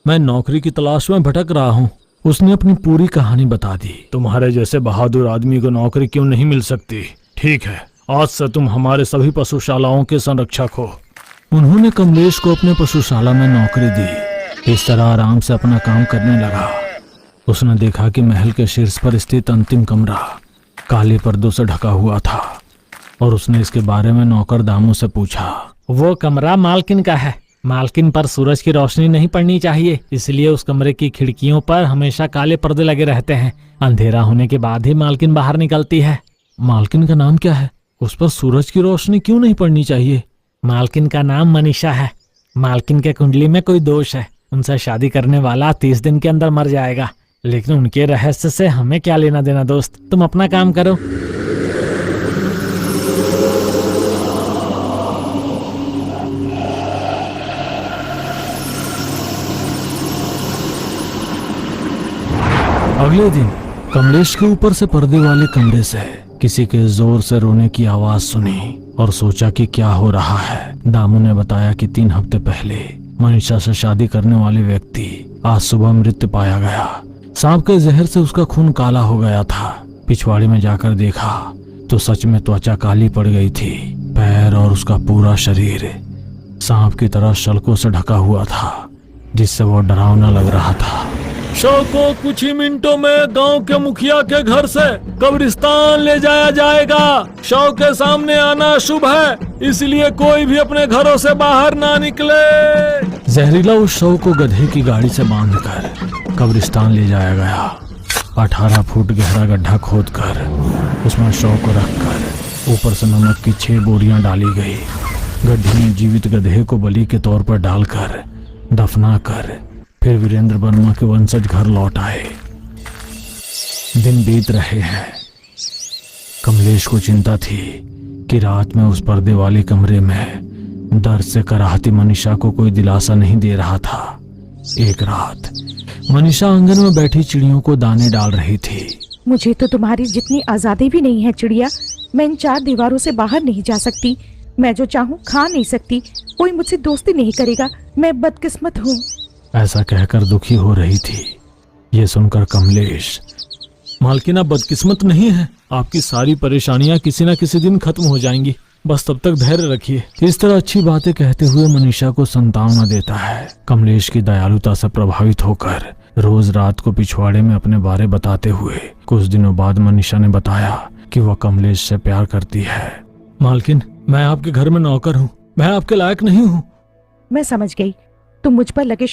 मैं नौकरी की तलाश में भटक रहा हूँ। उसने अपनी पूरी कहानी बता दी। तुम्हारे जैसे बहादुर आदमी को नौकरी क्यों नहीं मिल सकती? ठीक है, आज से तुम हमारे सभी पशुशालाओं के संरक्षक हो। उन्होंने कमलेश को अपने पशुशाला में नौकरी दी। इस तरह आराम से अपना काम करने लगा। उसने देखा कि महल के शीर्ष पर स्थित अंतिम कमरा काले पर्दों से ढका हुआ था और उसने इसके बारे में नौकर दामू से पूछा। वो कमरा मालकिन का है। मालकिन पर सूरज की रोशनी नहीं पड़नी चाहिए, इसलिए उस कमरे की खिड़कियों पर हमेशा काले पर्दे लगे रहते हैं। अंधेरा होने के बाद ही मालकिन बाहर निकलती है। मालकिन का नाम क्या है? उस पर सूरज की रोशनी क्यों नहीं पड़नी चाहिए? मालकिन का नाम मनीषा है। मालकिन के कुंडली में कोई दोष है। उनसे शादी करने वाला 30 दिन के अंदर मर जाएगा। लेकिन उनके रहस्य से हमें क्या लेना देना दोस्त, तुम अपना काम करो। अगले दिन कमलेश के ऊपर से पर्दे वाले कमरे से किसी के जोर से रोने की आवाज सुनी और सोचा कि क्या हो रहा है। दामू ने बताया कि 3 हफ्ते पहले मनीषा से शादी करने वाले व्यक्ति आज सुबह मृत पाया गया। सांप के जहर से उसका खून काला हो गया था। पिछवाड़े में जाकर देखा तो सच में त्वचा काली पड़ गई थी। पैर और उसका पूरा शरीर सांप की तरह शल्कों से ढका हुआ था, जिससे वो डरावना लग रहा था। शव को कुछ ही मिनटों में गांव के मुखिया के घर से कब्रिस्तान ले जाया जाएगा। शव के सामने आना शुभ है, इसलिए कोई भी अपने घरों से बाहर ना निकले। जहरीला उस शव को गधे की गाड़ी से बांधकर कब्रिस्तान ले जाया गया। 18 फुट गहरा गड्ढा खोदकर उसमें शव को रखकर ऊपर से नमक की 6 बोरियां डाली गई। गड्ढे में जीवित गधे को बलि के तौर पर डालकर दफनाकर फिर वीरेंद्र वर्मा के वंशज घर लौट आए। दिन बीत रहे हैं। कमलेश को चिंता थी कि रात में उस पर्दे वाले कमरे में दर्द से कराहती मनीषा को कोई दिलासा नहीं दे रहा था। एक रात मनीषा आंगन में बैठी चिड़ियों को दाने डाल रही थी। मुझे तो तुम्हारी जितनी आजादी भी नहीं है चिड़िया। मैं इन 4 दीवारों से बाहर नहीं जा सकती। मैं जो चाहूँ खा नहीं सकती। कोई मुझसे दोस्ती नहीं करेगा। मैं बदकिस्मत हूँ। ऐसा कहकर दुखी हो रही थी। ये सुनकर कमलेश, मालकिन आप बदकिस्मत नहीं है। आपकी सारी परेशानियां किसी न किसी दिन खत्म हो जाएंगी, बस तब तक धैर्य रखिए। इस तरह अच्छी बातें कहते हुए मनीषा को सांत्वना देता है। कमलेश की दयालुता से प्रभावित होकर रोज रात को पिछवाड़े में अपने बारे बताते हुए कुछ दिनों बाद मनीषा ने बताया कि वह कमलेश से प्यार करती है। मालकिन, मैं आपके घर में नौकर हूँ, मैं आपके लायक नहीं हूँ। मैं समझ गई। तुम मुझ पर लगे